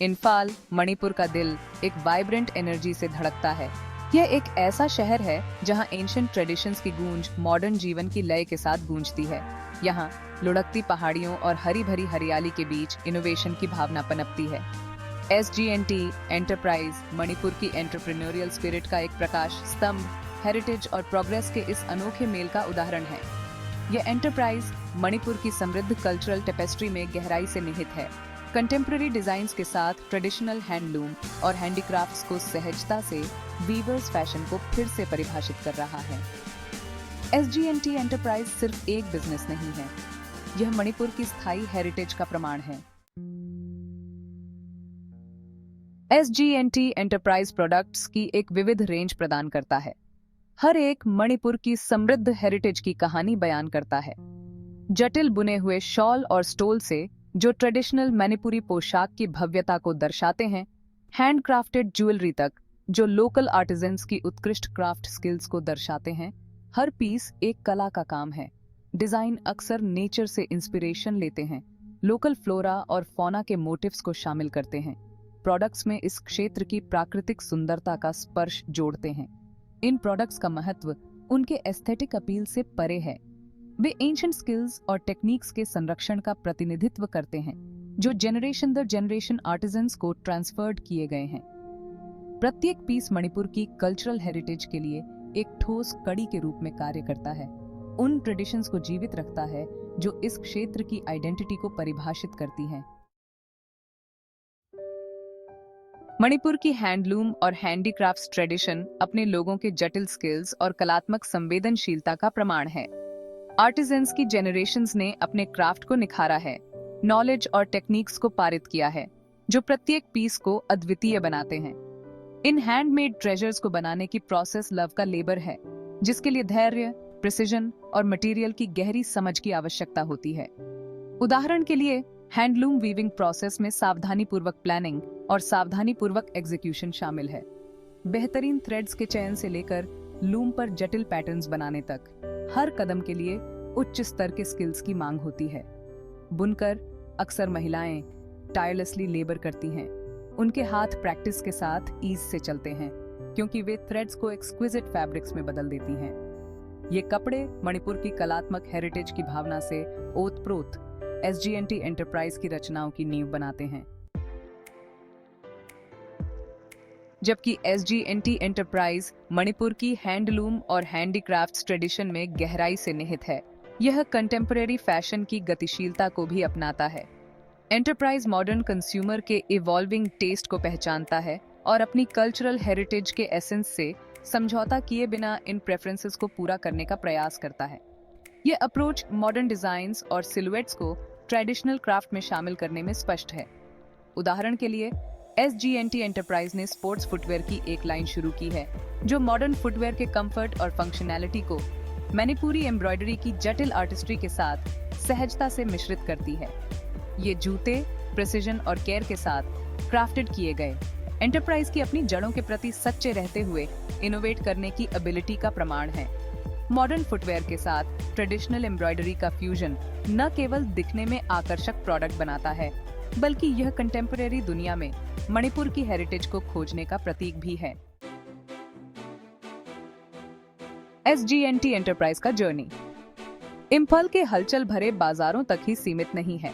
इम्फाल, मणिपुर का दिल, एक वाइब्रेंट एनर्जी से धड़कता है। यह एक ऐसा शहर है जहां एंशिएंट ट्रेडिशंस की गूंज मॉडर्न जीवन की लय के साथ गूंजती है। यहाँ लुढ़कती पहाड़ियों और हरी भरी हरियाली के बीच इनोवेशन की भावना पनपती है। SGNT एंटरप्राइज मणिपुर की एंटरप्रेन्योरियल स्पिरिट का एक प्रकाश स्तंभ, हेरिटेज और प्रोग्रेस के इस अनोखे मेल का उदाहरण है। यह एंटरप्राइज मणिपुर की समृद्ध कल्चरल टेपेस्ट्री में गहराई से निहित है। कंटेम्प्रेरी डिजाइन्स के साथ ट्रेडिशनल हैंडलूम और हैंडीक्राफ्ट्स को सहजता से वीवर्स फैशन को फिर से परिभाषित कर रहा है। SGNT एंटरप्राइज सिर्फ एक बिजनेस नहीं है, यह मणिपुर की स्थायी हेरिटेज का प्रमाण है। SGNT एंटरप्राइज प्रोडक्ट्स की एक विविध रेंज प्रदान करता है। हर एक मणिपुर की समृद्ध हेरिटेज की कहानी बयान करता है। जटिल बुने हुए शॉल और स्टोल से जो ट्रेडिशनल मणिपुरी पोशाक की भव्यता को दर्शाते हैं, हैंडक्राफ्टेड ज्वेलरी तक जो लोकल आर्टिजन्स की उत्कृष्ट क्राफ्ट स्किल्स को दर्शाते हैं, हर पीस एक कला का काम है। डिजाइन अक्सर नेचर से इंस्पिरेशन लेते हैं, लोकल फ्लोरा और फौना के मोटिव्स को शामिल करते हैं। प्रोडक्ट्स में इस क्षेत्र की प्राकृतिक सुंदरता का स्पर्श जोड़ते हैं। इन प्रोडक्ट्स का महत्व उनके एस्थेटिक अपील से परे है। वे एंशिएंट स्किल्स और टेक्निक्स के संरक्षण का प्रतिनिधित्व करते हैं, जो जेनरेशन दर जेनरेशन आर्टिजन्स को ट्रांसफर्ड किए गए हैं। प्रत्येक पीस मणिपुर की कल्चरल हेरिटेज के लिए एक ठोस कड़ी के रूप में कार्य करता है, उन ट्रेडिशंस को जीवित रखता है जो इस क्षेत्र की आइडेंटिटी को परिभाषित करती हैं। मणिपुर की हैंडलूम और हैंडीक्राफ्ट्स ट्रेडिशन अपने लोगों के जटिल स्किल्स और कलात्मक संवेदनशीलता का प्रमाण है। आर्टिजन्स की जेनरेशंस ने अपने क्राफ्ट को निखारा है, नॉलेज और टेक्निक्स को पारित किया है, जो प्रत्येक पीस को अद्वितीय बनाते हैं। इन हैंडमेड ट्रेजर्स को बनाने की प्रोसेस लव का लेबर है, जिसके लिए धैर्य, प्रिसिजन और मटेरियल की गहरी समझ की आवश्यकता होती है। उदाहरण के लिए हैंडलूम वीविंग प्रोसेस में सावधानीपूर्वक प्लानिंग और सावधानीपूर्वक एग्जीक्यूशन शामिल है। बेहतरीन थ्रेड्स के चयन से लेकर लूम पर जटिल पैटर्न्स बनाने तक हर कदम के लिए उच्च स्तर के स्किल्स की मांग होती है। बुनकर अक्सर महिलाएं टायरलेसली लेबर करती हैं। उनके हाथ प्रैक्टिस के साथ ईज से चलते हैं, क्योंकि वे थ्रेड्स को एक्सक्विजिट फैब्रिक्स में बदल देती हैं। ये कपड़े मणिपुर की कलात्मक हेरिटेज की भावना से ओतप्रोत SGNT एंटरप्राइज की रचनाओं की नींव बनाते हैं। जबकि SGNT एंटरप्राइज मणिपुर की हैंडलूम और हैंडीक्राफ्ट्स ट्रेडिशन में गहराई से निहित है, यह कंटेम्परेरी फैशन की गतिशीलता को भी अपनाता है। एंटरप्राइज मॉडर्न कंज्यूमर के इवॉल्विंग टेस्ट को पहचानता है और अपनी कल्चरल हेरिटेज के एसेंस से समझौता किए बिना इन प्रेफरेंसेस को पूरा करने का प्रयास करता है। यह अप्रोच मॉडर्न डिजाइन्स और सिलुएट्स को ट्रेडिशनल क्राफ्ट में शामिल करने में स्पष्ट है। उदाहरण के लिए SGNT एंटरप्राइज ने स्पोर्ट्स फुटवेयर की एक लाइन शुरू की है, जो मॉडर्न फुटवेयर के कंफर्ट और फंक्शनैलिटी को मणिपुरी एम्ब्रॉयडरी की जटिल आर्टिस्ट्री के साथ सहजता से मिश्रित करती है। ये जूते प्रिसिजन और केयर के साथ क्राफ्टेड किए गए एंटरप्राइज की अपनी जड़ों के प्रति सच्चे रहते हुए इनोवेट करने की एबिलिटी का प्रमाण है। मॉडर्न फुटवेयर के साथ ट्रेडिशनल एम्ब्रॉयडरी का फ्यूजन न केवल दिखने में आकर्षक प्रोडक्ट बनाता है, बल्कि यह कंटेम्परेरी दुनिया में मणिपुर की हेरिटेज को खोजने का प्रतीक भी है। SGNT एंटरप्राइज का जर्नी इम्फाल के हलचल भरे बाजारों तक ही सीमित नहीं है।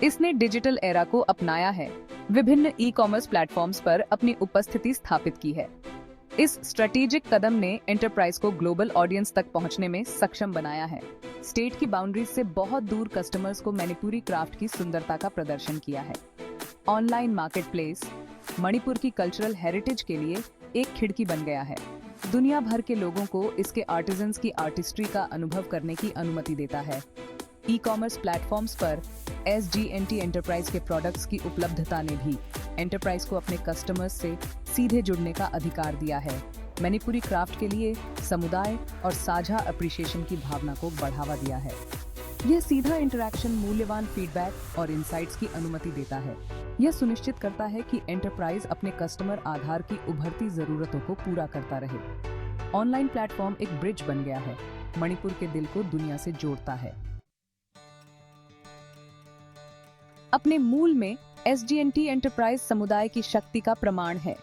इसने डिजिटल एरा को अपनाया है, विभिन्न ई-कॉमर्स प्लेटफॉर्म्स पर अपनी उपस्थिति स्थापित की है। इस स्ट्रेटेजिक कदम ने एंटरप्राइज को ग्लोबल ऑडियंस तक पहुंचने में सक्षम बनाया है। स्टेट की बाउंड्रीज से बहुत दूर कस्टमर्स को मणिपुरी क्राफ्ट की सुंदरता का प्रदर्शन किया है। ऑनलाइन मार्केटप्लेस मणिपुर की कल्चरल हेरिटेज के लिए एक खिड़की बन गया है। दुनिया भर के लोगों को इसके आर्टिजन्स की आर्टिस्ट्री का अनुभव करने की अनुमति देता है। ई-कॉमर्स प्लेटफॉर्म्स पर SGNT एंटरप्राइज के प्रोडक्ट्स की उपलब्धता ने भी एंटरप्राइज को अपने कस्टमर्स से सीधे जुड़ने का अधिकार दिया है। मणिपुरी क्राफ्ट के लिए समुदाय और साझा अप्रिशिएशन की भावना को बढ़ावा दिया है। यह सीधा इंटरैक्शन मूल्यवान फीडबैक और इनसाइट्स की अनुमति देता है। यह सुनिश्चित करता है कि एंटरप्राइज अपने कस्टमर आधार की उभरती जरूरतों को पूरा करता रहे। ऑनलाइन प्लेटफॉर्म एक ब्रिज बन गया है, मणिपुर के दिल को दुनिया से जोड़ता है। अपने मूल में SGNT एंटरप्राइज समुदाय की शक्ति का प्रमाण है।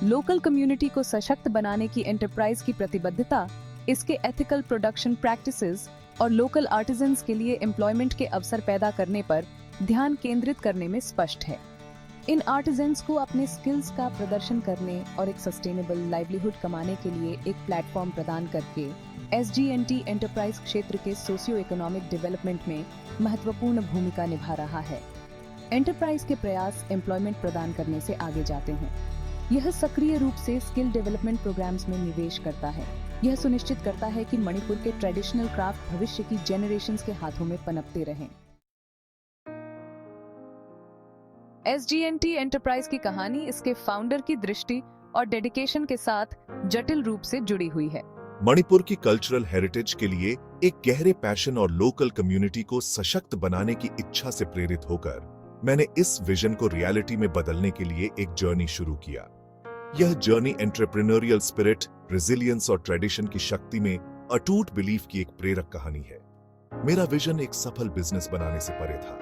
लोकल कम्युनिटी को सशक्त बनाने की एंटरप्राइज की प्रतिबद्धता इसके एथिकल प्रोडक्शन प्रैक्टिसेस और लोकल आर्टिजन्स के लिए एम्प्लॉयमेंट के अवसर पैदा करने पर ध्यान केंद्रित करने में स्पष्ट है। इन आर्टिजन्स को अपने स्किल्स का प्रदर्शन करने और एक सस्टेनेबल लाइवलीहुड कमाने के लिए एक प्लेटफॉर्म प्रदान करके SGNT एंटरप्राइज क्षेत्र के सोशियो इकोनॉमिक डेवलपमेंट में महत्वपूर्ण भूमिका निभा रहा है। एंटरप्राइज के प्रयास एम्प्लॉयमेंट प्रदान करने से आगे जाते हैं। यह सक्रिय रूप से स्किल डेवलपमेंट प्रोग्राम्स में निवेश करता है। यह सुनिश्चित करता है कि मणिपुर के ट्रेडिशनल क्राफ्ट भविष्य की जेनरेशंस के हाथों में पनपते रहें। SGNT एंटरप्राइज की कहानी इसके फाउंडर की दृष्टि और डेडिकेशन के साथ जटिल रूप से जुड़ी हुई है। मणिपुर की कल्चरल हेरिटेज के लिए एक गहरे पैशन और लोकल कम्युनिटी को सशक्त बनाने की इच्छा से प्रेरित होकर मैंने इस विजन को रियलिटी में बदलने के लिए एक जर्नी शुरू किया। यह जर्नी एंटरप्रेन्योरियल स्पिरिट, रेजिलियंस और ट्रेडिशन की शक्ति में अटूट बिलीफ की एक प्रेरक कहानी है। मेरा विजन एक सफल बिजनेस बनाने से परे था।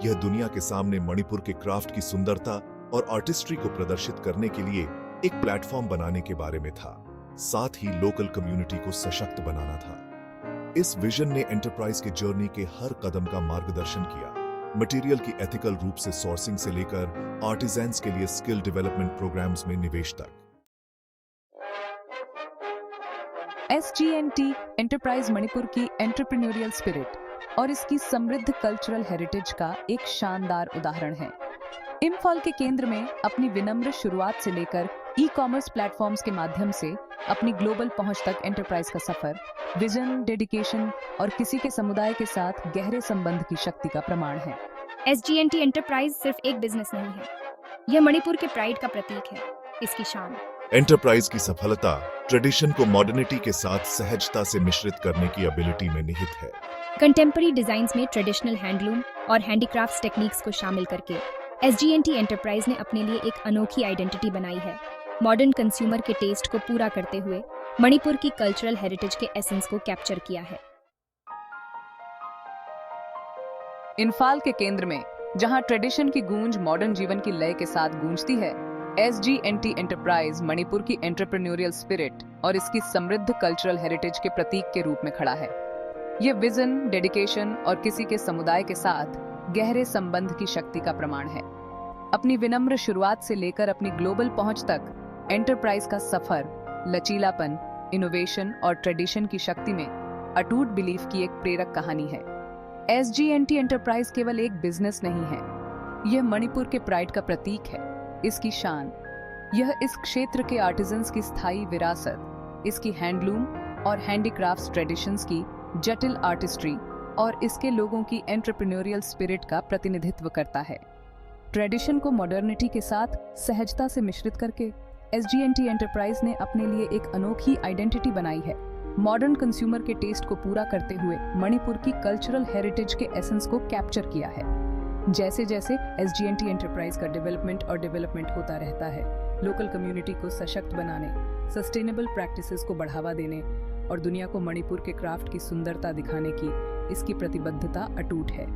यह दुनिया के सामने मणिपुर के क्राफ्ट की सुंदरता और आर्टिस्ट्री को प्रदर्शित करने के लिए एक प्लेटफॉर्म बनाने के बारे में था, साथ ही लोकल कम्युनिटी को सशक्त बनाना था। इस विजन ने एंटरप्राइज के जर्नी के हर कदम का मार्गदर्शन किया, मटेरियल की एथिकल रूप से सोर्सिंग से लेकर आर्टिजन्स के लिए स्किल डेवलपमेंट प्रोग्राम्स में निवेश तक। SGNT एंटरप्राइज मणिपुर की एंटरप्रेन्योरियल स्पिरिट और इसकी समृद्ध कल्चरल हेरिटेज का एक शानदार उदाहरण है। इम्फॉल के केंद्र में अपनी विनम्र शुरुआत से लेकर ई-कॉमर्स प्लेटफॉर्म्स के माध्यम से अपनी ग्लोबल पहुंच तक एंटरप्राइज का सफर विजन, डेडिकेशन और किसी के समुदाय के साथ गहरे संबंध की शक्ति का प्रमाण है। SGNT एंटरप्राइज सिर्फ एक बिजनेस नहीं है, यह मणिपुर के प्राइड का प्रतीक है, इसकी शान। एंटरप्राइज की सफलता ट्रेडिशन को मॉडर्निटी के साथ सहजता से मिश्रित करने की एबिलिटी में निहित है। कंटेम्पररी डिजाइन्स में ट्रेडिशनल हैंडलूम और हैंडीक्राफ्ट्स टेक्निक्स को शामिल करके SGNT एंटरप्राइज ने अपने लिए एक अनोखी आइडेंटिटी बनाई है। मॉडर्न कंज्यूमर के टेस्ट को पूरा करते हुए मणिपुर की कल्चरल हेरिटेज के एसेंस को कैप्चर किया है। इम्फाल के केंद्र में जहां ट्रेडिशन की गूंज मॉडर्न जीवन की लय के साथ गूंजती है, SGNT एंटरप्राइज मणिपुर की एंटरप्रेन्योरियल स्पिरिट और इसकी समृद्ध कल्चरल हेरिटेज के प्रतीक के रूप में खड़ा है। यह विजन, डेडिकेशन और किसी के समुदाय के साथ गहरे संबंध की शक्ति का प्रमाण है। अपनी विनम्र शुरुआत से लेकर अपनी ग्लोबल पहुंच तक एंटरप्राइज का सफर लचीलापन, इनोवेशन और ट्रेडिशन की शक्ति में अटूट बिलीफ की एक प्रेरक कहानी है। SGNT एंटरप्राइज केवल एक बिजनेस नहीं है, यह मणिपुर के प्राइड का प्रतीक है, इसकी शान। यह इस क्षेत्र के आर्टिजन्स की स्थायी विरासत, इसकी हैंडलूम और हैंडीक्राफ्ट्स ट्रेडिशंस की जटिल आर्टिस्ट्री और इसके लोगों की एंटरप्रेन्योरियल स्पिरिट का प्रतिनिधित्व करता है। ट्रेडिशन को मॉडर्निटी के साथ सहजता से मिश्रित करके SGNT एंटरप्राइज ने अपने लिए एक अनोखी आइडेंटिटी बनाई है। मॉडर्न कंज्यूमर के टेस्ट को पूरा करते हुए मणिपुर की कल्चरल हेरिटेज के एसेंस को कैप्चर किया है। जैसे जैसे SGNT एंटरप्राइज का डेवलपमेंट होता रहता है, लोकल कम्युनिटी को सशक्त बनाने, सस्टेनेबल प्रैक्टिसेस को बढ़ावा देने और दुनिया को मणिपुर के क्राफ्ट की सुंदरता दिखाने की इसकी प्रतिबद्धता अटूट है।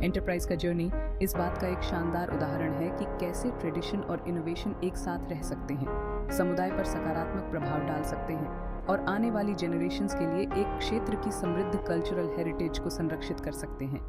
एंटरप्राइज का जर्नी इस बात का एक शानदार उदाहरण है कि कैसे ट्रेडिशन और इनोवेशन एक साथ रह सकते हैं, समुदाय पर सकारात्मक प्रभाव डाल सकते हैं और आने वाली जेनरेशंस के लिए एक क्षेत्र की समृद्ध कल्चरल हेरिटेज को संरक्षित कर सकते हैं।